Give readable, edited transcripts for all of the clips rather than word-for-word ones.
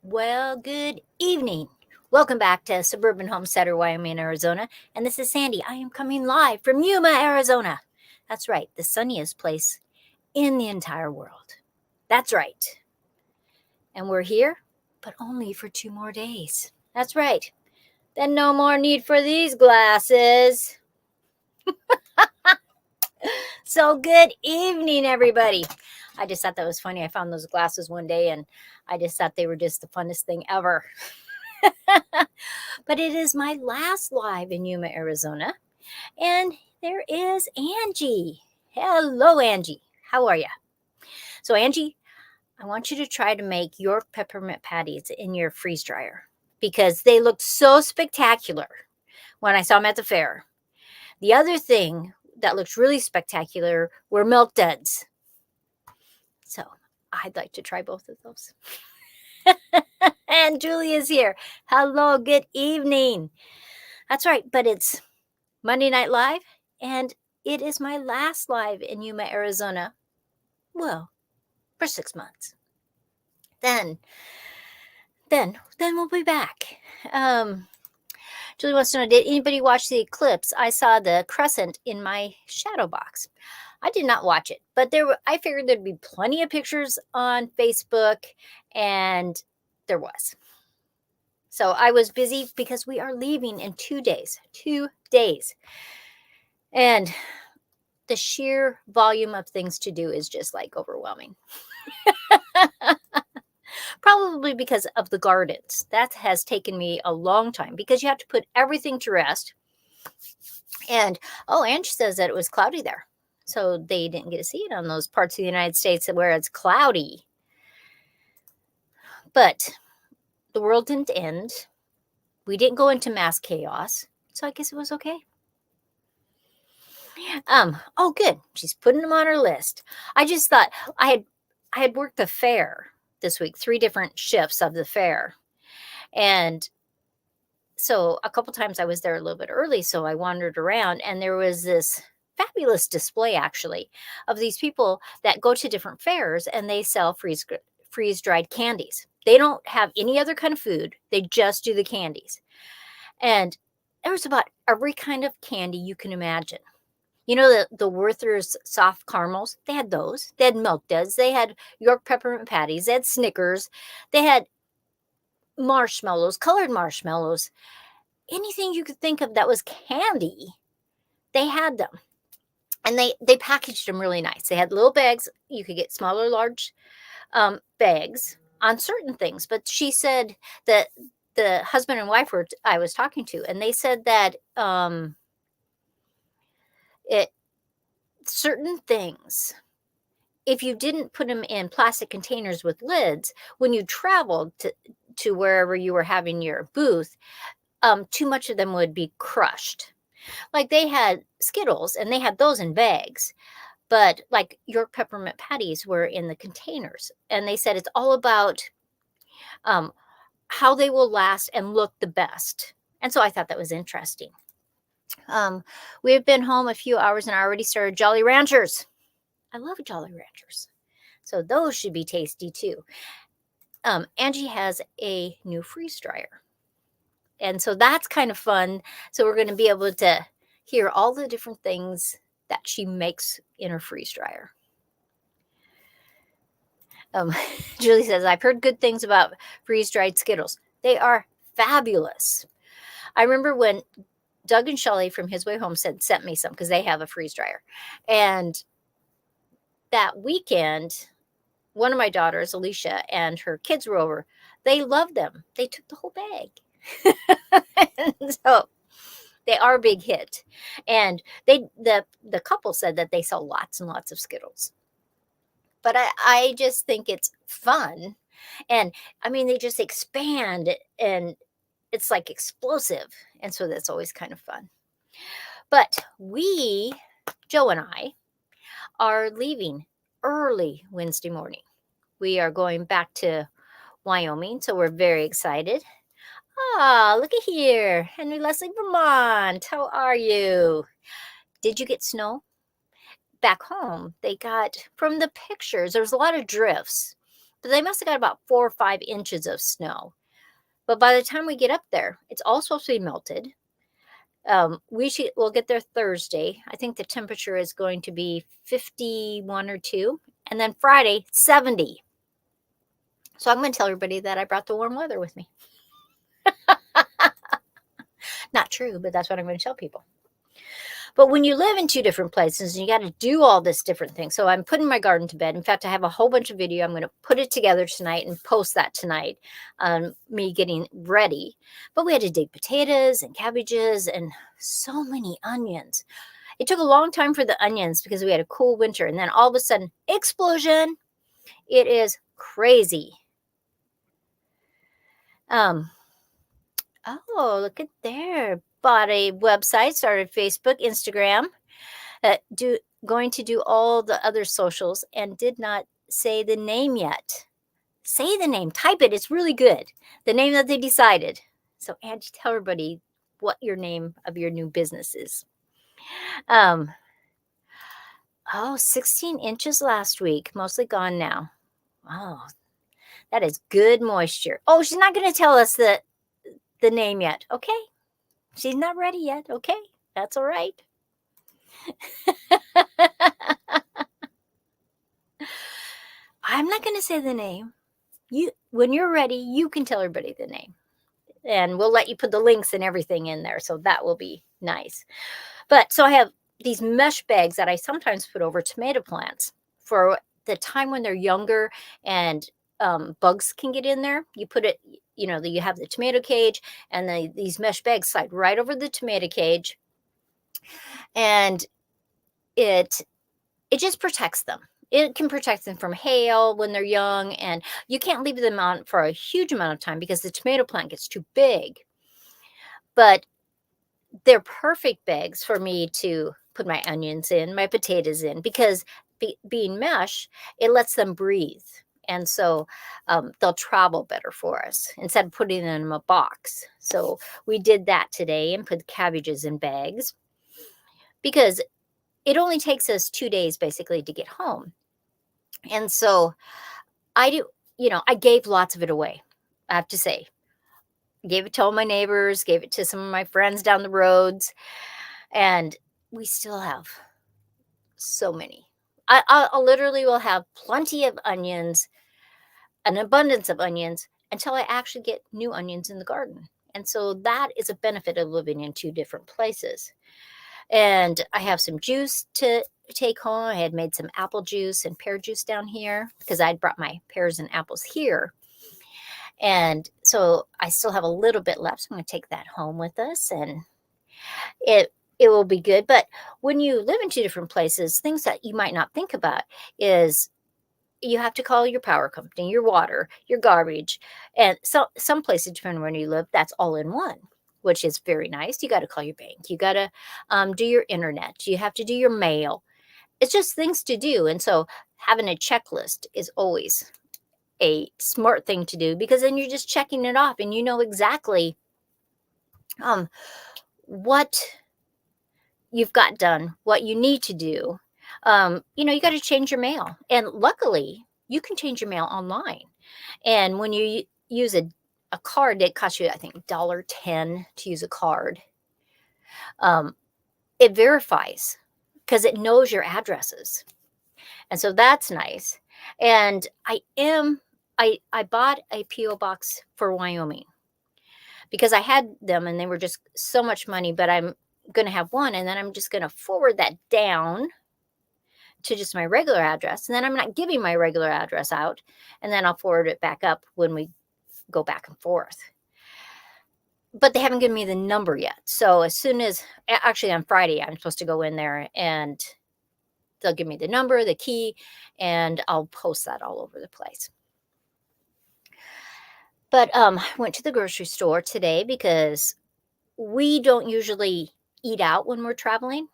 Well, good evening. Welcome back to Suburban Homesteader, Wyoming, Arizona. And this is Sandy. I am coming live from Yuma, Arizona. That's right, the sunniest place in the entire world. That's right. And we're here, but only for 2 more days. That's right. Then no more need for these glasses. So good evening, everybody. I just thought that was funny. I found those glasses one day and I just thought they were just the funnest thing ever. But it is my last live in Yuma, Arizona. And there is Angie. Hello, Angie. How are you? So, Angie, I want you to try to make York peppermint patties in your freeze dryer because they looked so spectacular when I saw them at the fair. The other thing that looked really spectacular were milk duds. So, I'd like to try both of those. And Julie is here. Hello, good evening. That's right, but it's Monday Night Live, and it is my last live in Yuma, Arizona. Well, for 6 months. Then we'll be back. Julie wants to know, did anybody watch the eclipse? I saw the crescent in my shadow box. I did not watch it, but I figured there'd be plenty of pictures on Facebook, and there was. So I was busy because we are leaving in 2 days. 2 days. And the sheer volume of things to do is just like overwhelming. Probably because of the gardens. That has taken me a long time because you have to put everything to rest. And, Angie says that it was cloudy there. So they didn't get to see it on those parts of the United States where it's cloudy. But the world didn't end. We didn't go into mass chaos. So I guess it was okay. Oh, good. She's putting them on her list. I just thought I had worked the fair this week, 3 different shifts of the fair. And so a couple times I was there a little bit early, so I wandered around, and there was this fabulous display actually of these people that go to different fairs and they sell freeze-dried candies. They don't have any other kind of food. They just do the candies. And there was about every kind of candy you can imagine. You know, the Werther's soft caramels, they had those. They had milk duds. They had York peppermint patties. They had Snickers. They had marshmallows, colored marshmallows. Anything you could think of that was candy, they had them. And they packaged them really nice. They had little bags. You could get small or large bags on certain things. But she said that the husband and wife I was talking to, and they said that certain things, if you didn't put them in plastic containers with lids, when you traveled to wherever you were having your booth, too much of them would be crushed. Like they had Skittles and they had those in bags, but like York peppermint patties were in the containers. And they said it's all about how they will last and look the best. And so I thought that was interesting. We have been home a few hours and I already started Jolly Ranchers. I love Jolly Ranchers. So those should be tasty too. Angie has a new freeze dryer. And so that's kind of fun. So we're going to be able to hear all the different things that she makes in her freeze dryer. Julie says, I've heard good things about freeze-dried Skittles. They are fabulous. I remember when Doug and Shelley from His Way Homestead sent me some because they have a freeze dryer. And that weekend, one of my daughters, Alicia, and her kids were over. They loved them. They took the whole bag. So they are a big hit. And the couple said that they sell lots and lots of Skittles. But I just think it's fun. And I mean, they just expand and it's like explosive. And so that's always kind of fun. But Joe and I, are leaving early Wednesday morning. We are going back to Wyoming, so we're very excited. Look at here. Henry Leslie, Vermont. How are you? Did you get snow? Back home, they got, from the pictures, there was a lot of drifts. but they must have got about 4 or 5 inches of snow. But by the time we get up there, it's all supposed to be melted. We'll get there Thursday. I think the temperature is going to be 51 or 2, and then Friday 70. So I'm going to tell everybody that I brought the warm weather with me. Not true, but that's what I'm going to tell people. But when you live in 2 different places, you got to do all this different things. So I'm putting my garden to bed. In fact, I have a whole bunch of video. I'm going to put it together tonight and post that tonight, me getting ready. But we had to dig potatoes and cabbages and so many onions. It took a long time for the onions because we had a cool winter. And then all of a sudden, explosion. It is crazy. Oh, look at there. Bought a website, started Facebook, Instagram, going to do all the other socials and did not say the name yet. Say the name, type it. It's really good. The name that they decided. So Angie, tell everybody what your name of your new business is. 16 inches last week, mostly gone now. Oh, that is good moisture. Oh, she's not going to tell us the name yet. Okay. She's not ready yet. Okay. That's all right. I'm not going to say the name. When you're ready, you can tell everybody the name. And we'll let you put the links and everything in there. So that will be nice. But so I have these mesh bags that I sometimes put over tomato plants for the time when they're younger and bugs can get in there. You put it, you have the tomato cage and these mesh bags slide right over the tomato cage. And it just protects them. It can protect them from hail when they're young, and you can't leave them on for a huge amount of time because the tomato plant gets too big. But they're perfect bags for me to put my onions in, my potatoes in, because being mesh, it lets them breathe. And so they'll travel better for us instead of putting them in a box. So we did that today and put cabbages in bags because it only takes us 2 days basically to get home. And so I gave lots of it away. I have to say, gave it to all my neighbors, gave it to some of my friends down the roads, and we still have so many. I literally will have plenty of onions, an abundance of onions, until I actually get new onions in the garden. And so that is a benefit of living in 2 different places. And I have some juice to take home. I had made some apple juice and pear juice down here because I'd brought my pears and apples here. And so I still have a little bit left. So I'm going to take that home with us, and it will be good. But when you live in 2 different places, things that you might not think about is you have to call your power company, your water, your garbage. And so some places, depending on where you live, that's all in one, which is very nice. You got to call your bank. You got to do your internet. You have to do your mail. It's just things to do. And so having a checklist is always a smart thing to do because then you're just checking it off and you know exactly what you've got done, what you need to do. You got to change your mail. And luckily, you can change your mail online. And when you use a card, it costs you, I think, $1.10 to use a card. It verifies because it knows your addresses. And so that's nice. And I bought a P.O. box for Wyoming because I had them and they were just so much money, but I'm going to have one and then I'm just going to forward that down to just my regular address. And then I'm not giving my regular address out, and then I'll forward it back up when we go back and forth. But they haven't given me the number yet. So as soon as, actually on Friday, I'm supposed to go in there and they'll give me the number, the key, and I'll post that all over the place. But I went to the grocery store today because we don't usually eat out when we're traveling.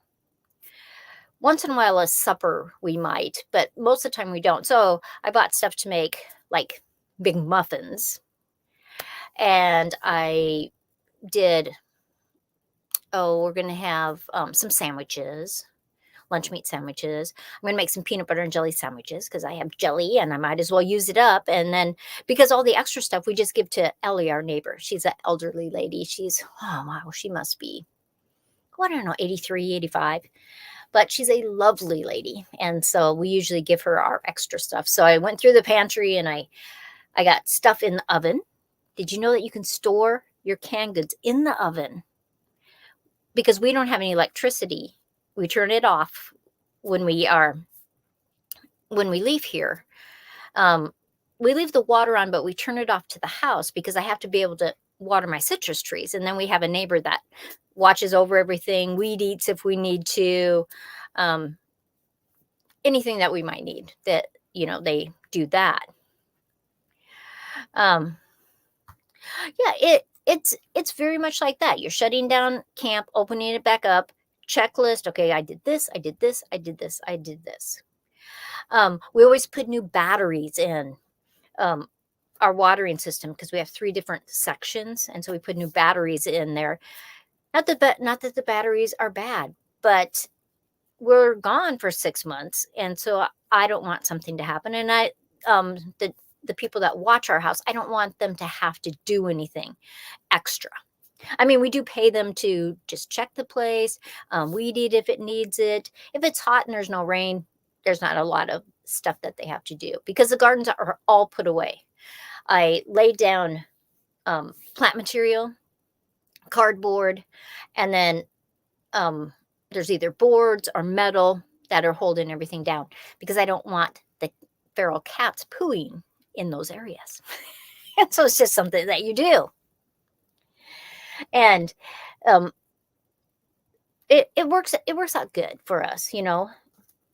Once in a while, a supper we might, but most of the time we don't. So I bought stuff to make like big muffins. And I did, we're going to have some sandwiches. lunch meat sandwiches. I'm going to make some peanut butter and jelly sandwiches because I have jelly and I might as well use it up. And then because all the extra stuff we just give to Ellie, our neighbor. She's an elderly lady. She's, oh, wow, she must be, I don't know, 83, 85. But she's a lovely lady. And so we usually give her our extra stuff. So I went through the pantry and I got stuff in the oven. Did you know that you can store your canned goods in the oven? Because we don't have any electricity. We turn it off when we leave here. We leave the water on, but we turn it off to the house because I have to be able to water my citrus trees. And then we have a neighbor that watches over everything, weed eats if we need to, anything that we might need, that, they do that. Yeah, it's very much like that. You're shutting down camp, opening it back up, checklist. Okay, I did this, I did this, I did this, I did this. We always put new batteries in our watering system because we have 3 different sections, and so we put new batteries in there. Not that the batteries are bad, but we're gone for 6 months, and so I don't want something to happen. And the people that watch our house, I don't want them to have to do anything extra. I mean, we do pay them to just check the place, weed eat if it needs it. If it's hot and there's no rain, there's not a lot of stuff that they have to do because the gardens are all put away. I laid down plant material, cardboard, and then there's either boards or metal that are holding everything down because I don't want the feral cats pooing in those areas. And so it's just something that you do. And it works out good for us,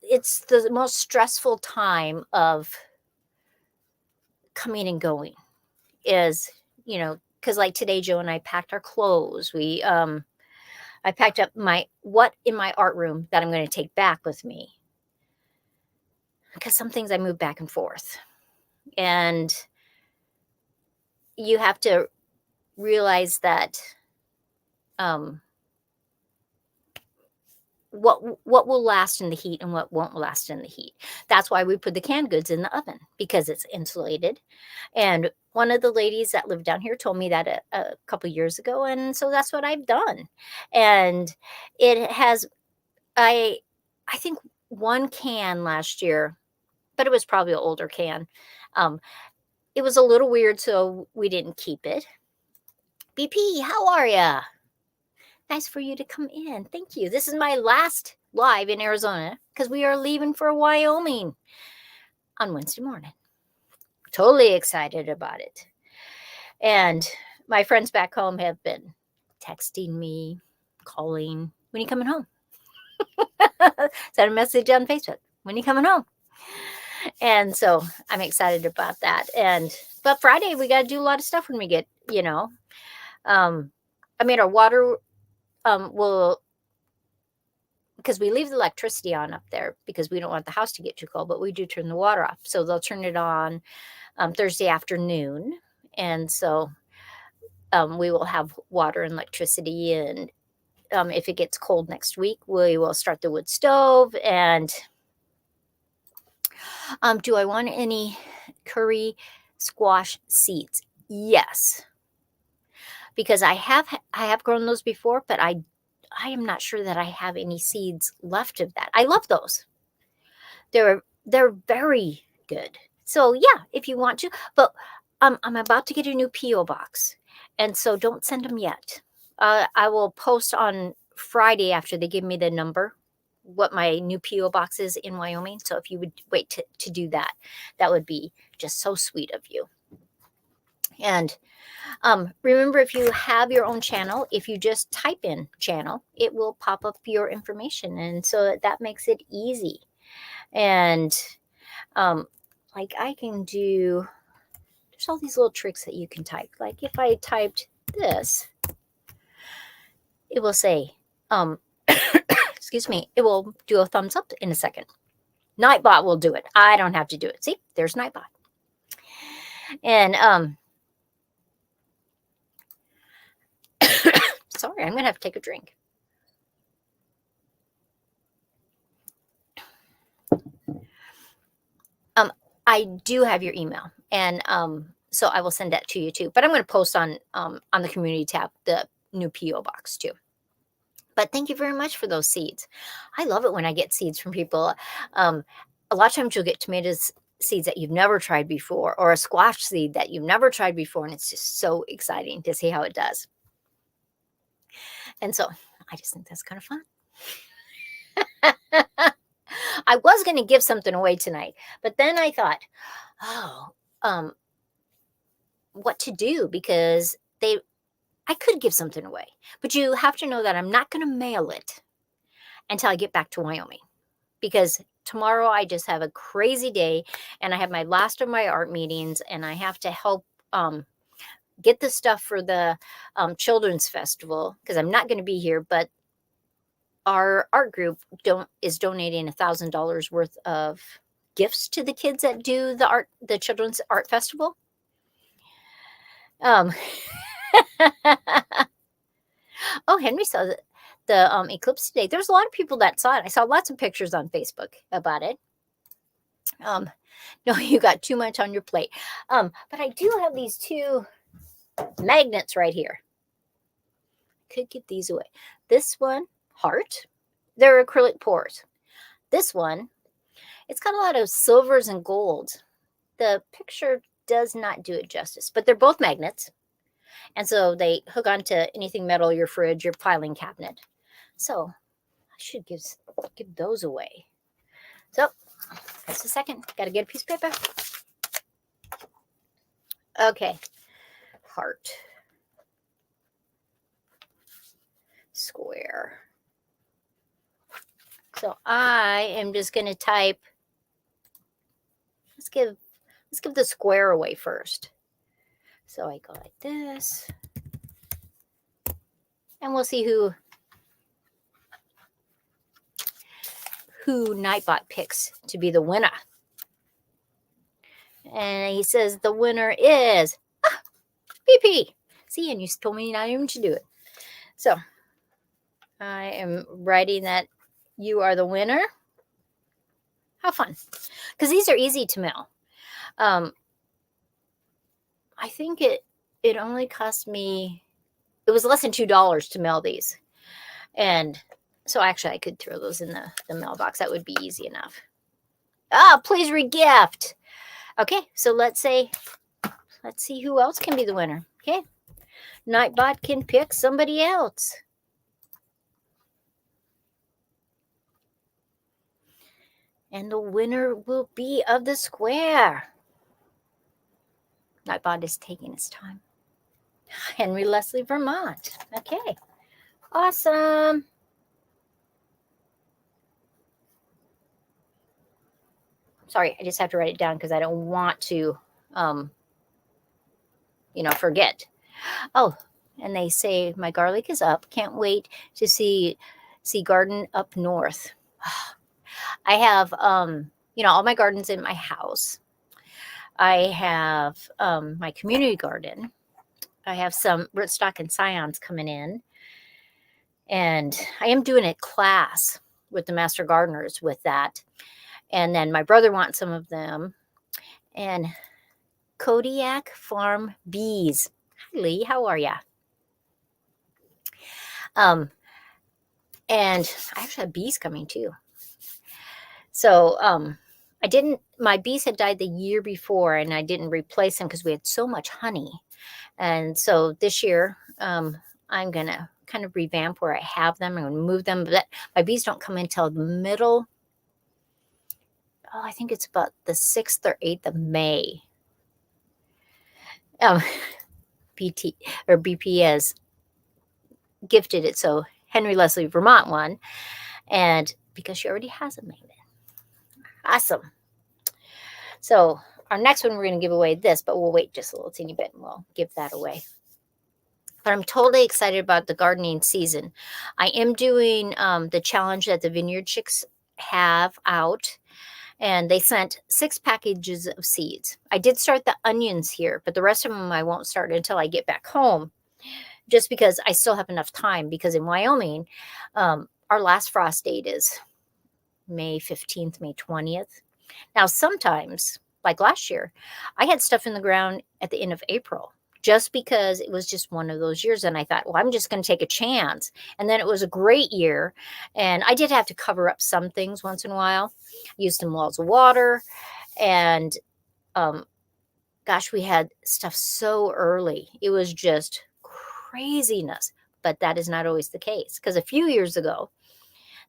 It's the most stressful time of coming and going is, because like today, Joe and I packed our clothes. I packed up what in my art room that I'm going to take back with me. Because some things I move back and forth. And you have to realize that what will last in the heat and what won't last in the heat. That's why we put the canned goods in the oven, because it's insulated. And one of the ladies that lived down here told me that a couple years ago, and so that's what I've done. And it has, I think 1 can last year, but it was probably an older can. It was a little weird, so we didn't keep it. BP, how are ya? Nice for you to come in. Thank you. This is my last live in Arizona because we are leaving for Wyoming on Wednesday morning. Totally excited about it. And my friends back home have been texting me, calling, when are you coming home? Send a message on Facebook. When are you coming home? And so I'm excited about that. But Friday, we got to do a lot of stuff when we get, our water because we leave the electricity on up there because we don't want the house to get too cold, but we do turn the water off. So they'll turn it on Thursday afternoon. And so we will have water and electricity. And if it gets cold next week, we will start the wood stove. And do I want any curry squash seeds? Yes. Because I have grown those before, but I am not sure that I have any seeds left of that. I love those. They're very good. So yeah, if you want to, but I'm about to get a new P.O. box, and so don't send them yet. I will post on Friday after they give me the number what my new P.O. box is in Wyoming. So if you would wait to do that, that would be just so sweet of you. And remember, if you have your own channel, if you just type in channel, it will pop up your information. And so that makes it easy. And like I can do, there's all these little tricks that you can type. Like if I typed this, it will say, excuse me, it will do a thumbs up in a second. Nightbot will do it. I don't have to do it. See, there's Nightbot. And sorry, I'm going to have to take a drink. I do have your email, and so I will send that to you too. But I'm going to post on the community tab the new PO box too. But thank you very much for those seeds. I love it when I get seeds from people. A lot of times you'll get tomatoes seeds that you've never tried before, or a squash seed that you've never tried before, and it's just so exciting to see how it does. And so I just think that's kind of fun. I was going to give something away tonight, but then I thought, oh, what to do, because I could give something away, but you have to know that I'm not going to mail it until I get back to Wyoming, because tomorrow I just have a crazy day, and I have my last of my art meetings, and I have to help get the stuff for the children's festival, because I'm not going to be here, but our art group is donating $1,000 worth of gifts to the kids that do the children's art festival. Oh, Henry saw the eclipse today. There's a lot of people that saw it. I saw lots of pictures on Facebook about it. No, you got too much on your plate. But I do have these two magnets right here. Could give these away. This one, heart. They're acrylic pours. This one, it's got a lot of silvers and golds. The picture does not do it justice, but they're both magnets. And so they hook onto anything metal, your fridge, your filing cabinet. So I should give those away. So just a second. Got to get a piece of paper. Okay. Heart. Square. So I am just going to type. Let's give the square away first. So I go like this. And we'll see who Nightbot picks to be the winner. And he says the winner is BP. See, and you told me not even to do it. So I am writing that you are the winner. How fun. Because these are easy to mail. I think it only cost me, it was less than $2 to mail these. And so actually I could throw those in the mailbox. That would be easy enough. Please regift. Okay, so let's see who else can be the winner. Okay. Nightbot can pick somebody else. And the winner will be of the square. Nightbot is taking its time. Henry Leslie, Vermont. Okay. Awesome. Sorry, I just have to write it down because I don't want to, forget. Oh, and they say my garlic is up. Can't wait to see garden up north. I have, all my gardens in my house. I have my community garden. I have some rootstock and scions coming in. And I am doing a class with the master gardeners with that. And then my brother wants some of them. And Kodiak Farm Bees. Hi, Lee. How are ya? And I actually have bees coming too. So my bees had died the year before, and I didn't replace them because we had so much honey. And so this year, I'm going to kind of revamp where I have them. I'm going to move them. But my bees don't come until the middle. I think it's about the 6th or 8th of May. BP has gifted it. So Henry Leslie, Vermont won. And because she already has a magnet. Awesome. So our next one, we're going to give away this, but we'll wait just a little teeny bit and we'll give that away. But I'm totally excited about the gardening season. I am doing the challenge that the Vineyard Chicks have out. And they sent 6 packages of seeds. I did start the onions here, but the rest of them I won't start until I get back home, just because I still have enough time. Because in Wyoming, our last frost date is May 15th, May 20th. Now, sometimes, like last year, I had stuff in the ground at the end of April just because it was just one of those years. And I thought, well, I'm just going to take a chance. And then it was a great year. And I did have to cover up some things once in a while, use some wells of water. And gosh, we had stuff so early. It was just craziness. But that is not always the case, because a few years ago,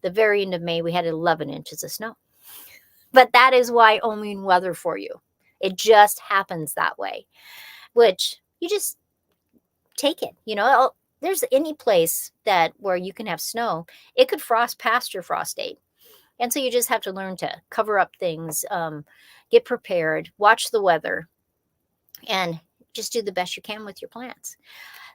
the very end of May, we had 11 inches of snow. But that is Wyoming weather for you. It just happens that way, which you just take it. There's any place where you can have snow, it could frost past your frost date. And so you just have to learn to cover up things, get prepared, watch the weather, and just do the best you can with your plants.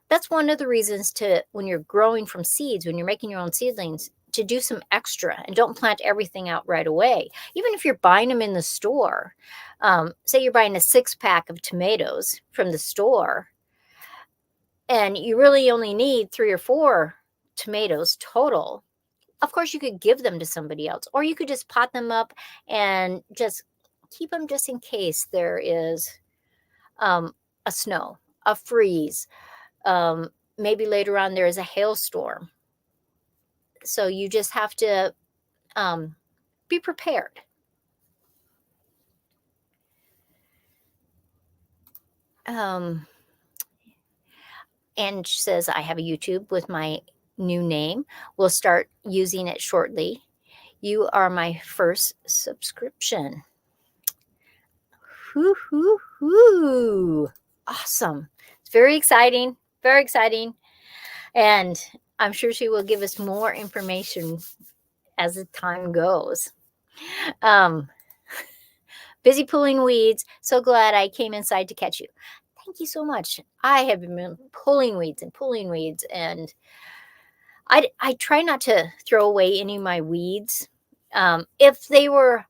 That's one of the reasons when you're growing from seeds, when you're making your own seedlings, to do some extra and don't plant everything out right away. Even if you're buying them in the store, say you're buying a 6-pack of tomatoes from the store, and you really only need 3 or 4 tomatoes total. Of course, you could give them to somebody else, or you could just pot them up and just keep them just in case there is a snow, a freeze. Maybe later on there is a hailstorm. So you just have to be prepared. And she says, I have a YouTube with my new name. We'll start using it shortly. You are my first subscription. Hoo, hoo, hoo. Awesome. It's very exciting. Very exciting. And I'm sure she will give us more information as the time goes. Busy pulling weeds. So glad I came inside to catch you. Thank you so much. I have been pulling weeds, and I try not to throw away any of my weeds. If they were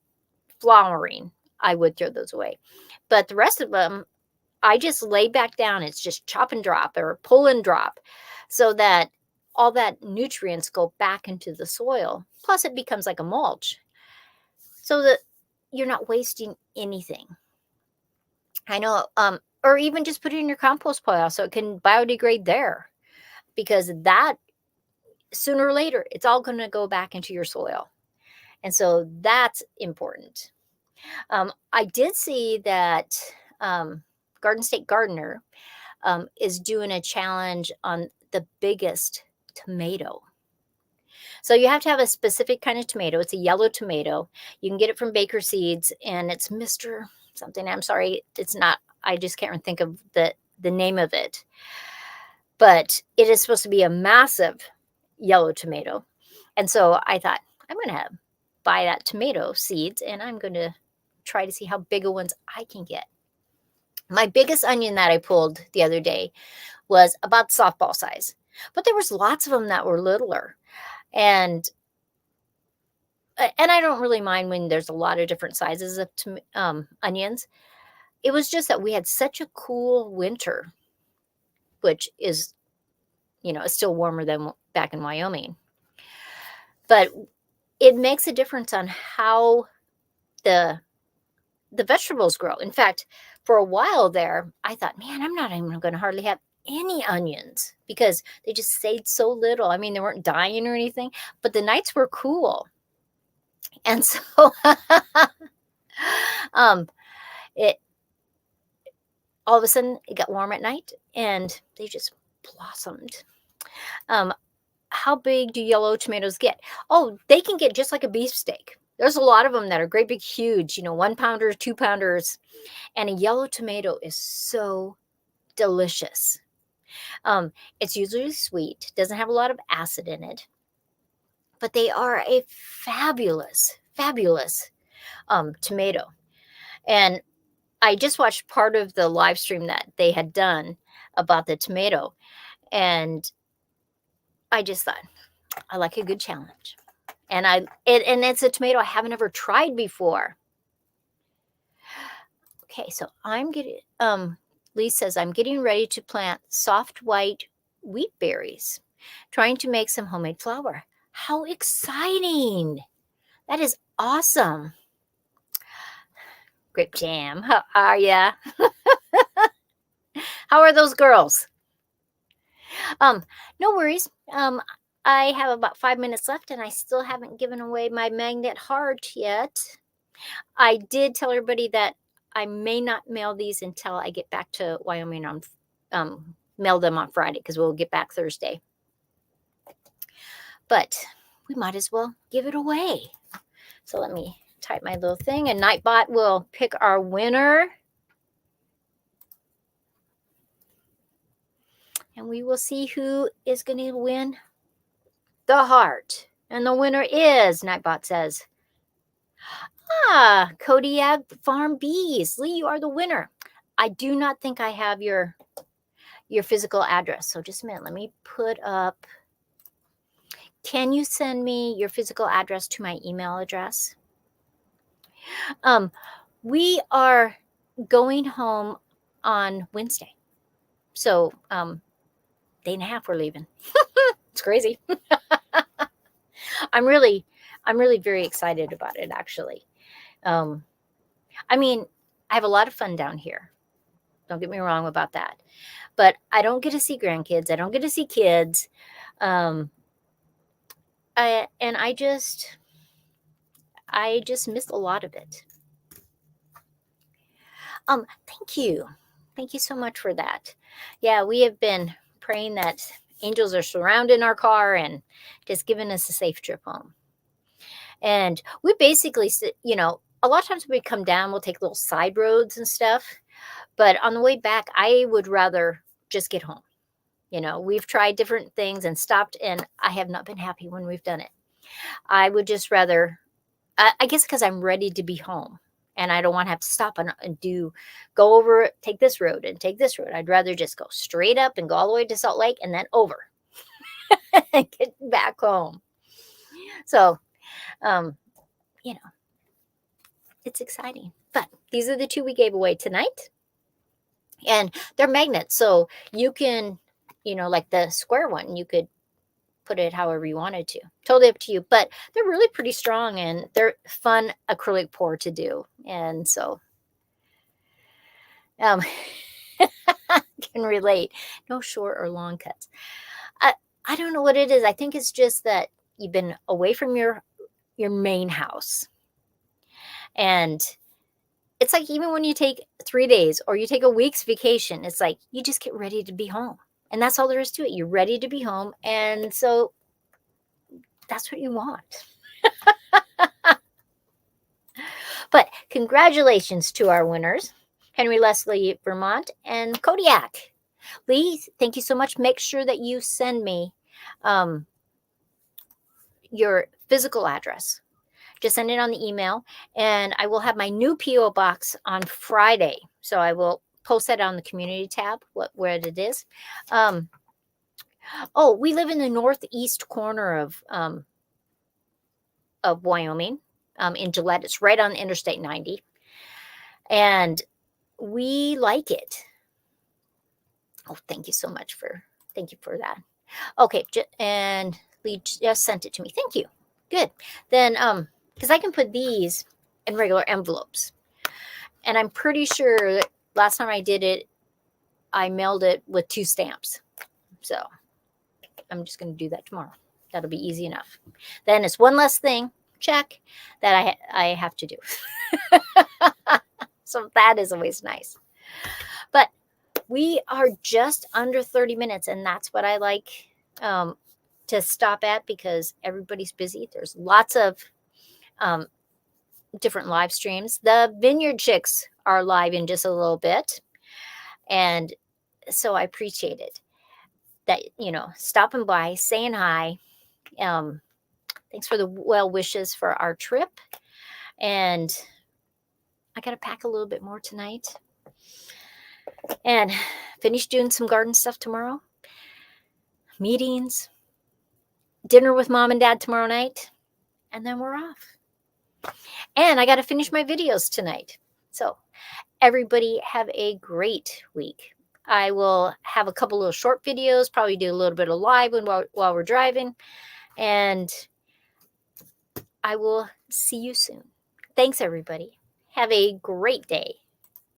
flowering, I would throw those away. But the rest of them, I just lay back down. It's just chop and drop or pull and drop, so that all that nutrients go back into the soil. Plus it becomes like a mulch, so that you're not wasting anything. I know, or even just put it in your compost pile so it can biodegrade there, because that sooner or later, it's all going to go back into your soil. And so that's important. I did see that Garden State Gardener is doing a challenge on the biggest tomato. So you have to have a specific kind of tomato. It's a yellow tomato. You can get it from Baker Seeds, and it's Mr. something. I'm sorry, it's not. I just can't think of the name of it. But it is supposed to be a massive yellow tomato. And so I thought, I'm going to buy that tomato seeds, and I'm going to try to see how big of ones I can get. My biggest onion that I pulled the other day was about softball size, but there was lots of them that were littler. And I don't really mind when there's a lot of different sizes of onions. It was just that we had such a cool winter, which is, it's still warmer than back in Wyoming. But it makes a difference on how the vegetables grow. In fact, for a while there, I thought, man, I'm not even going to hardly have any onions because they just stayed so little. I mean, they weren't dying or anything, but the nights were cool. And so it all of a sudden it got warm at night and they just blossomed. How big do yellow tomatoes get? Oh, they can get just like a beefsteak. There's a lot of them that are great big huge, 1 pounders, 2 pounders, and a yellow tomato is so delicious. It's usually sweet, doesn't have a lot of acid in it, but they are a fabulous tomato. And I just watched part of the live stream that they had done about the tomato, and I just thought, I like a good challenge. And it's a tomato I haven't ever tried before. Okay, so I'm getting, Lee says, I'm getting ready to plant soft white wheat berries, trying to make some homemade flour. How exciting! That is awesome. Grape jam. How are ya? How are those girls? Um, no worries. I have about 5 minutes left and I still haven't given away my magnet heart yet. I did tell everybody that I may not mail these until I get back to Wyoming on mail them on Friday because we'll get back Thursday. But we might as well give it away. So let me type my little thing and Nightbot will pick our winner. And we will see who is going to win the heart. And the winner is, Nightbot says, Kodiak Farm Bees. Lee, you are the winner. I do not think I have your physical address. So just a minute. Let me put up. Can you send me your physical address to my email address? We are going home on Wednesday. So day and a half we're leaving. It's crazy. I'm really very excited about it, actually. I mean, I have a lot of fun down here. Don't get me wrong about that. But I don't get to see grandkids. I don't get to see kids. And I just miss a lot of it. Thank you. Thank you so much for that. Yeah, we have been praying that angels are surrounding our car and just giving us a safe trip home. And we basically, you know, a lot of times when we come down, we'll take little side roads and stuff. But on the way back, I would rather just get home. You know, we've tried different things and stopped, and I have not been happy when we've done it. I would just rather, I guess because I'm ready to be home. And I don't want to have to stop and go over, take this road and take this road. I'd rather just go straight up and go all the way to Salt Lake and then over and get back home. So, you know, it's exciting. But these are the two we gave away tonight. And they're magnets. So you can, you know, like the square one, you could put it however you wanted to. Totally up to you. But they're really pretty strong and they're fun acrylic pour to do. And so can relate. No short or long cuts. I don't know what it is. I think it's just that you've been away from your main house. And it's like even when you take 3 days or you take a week's vacation, it's like you just get ready to be home. And that's all there is to it. You're ready to be home. And so that's what you want. But congratulations to our winners, Henry Leslie, Vermont, and Kodiak. Lee, thank you so much. Make sure that you send me your physical address. Just send it on the email, and I will have my new P.O. box on Friday. So I will post that on the community tab, where it is. Oh, we live in the northeast corner of Wyoming, in Gillette. It's right on Interstate 90, and we like it. Oh, thank you so much thank you for that. Okay, and Lee just sent it to me. Thank you. Good. Then, because I can put these in regular envelopes, and I'm pretty sure that last time I did it, I mailed it with 2 stamps. So I'm just going to do that tomorrow. That'll be easy enough. Then it's one less thing, check, that I have to do. So that is always nice. But we are just under 30 minutes, and that's what I like to stop at because everybody's busy. There's lots of different live streams. The Vineyard Chicks are live in just a little bit. And so I appreciate it that, you know, stopping by, saying hi. Thanks for the well wishes for our trip. And I got to pack a little bit more tonight and finish doing some garden stuff tomorrow. Meetings, dinner with mom and dad tomorrow night, and then we're off. And I got to finish my videos tonight. So everybody have a great week. I will have a couple little short videos, probably do a little bit of live while we're driving. And I will see you soon. Thanks, everybody. Have a great day.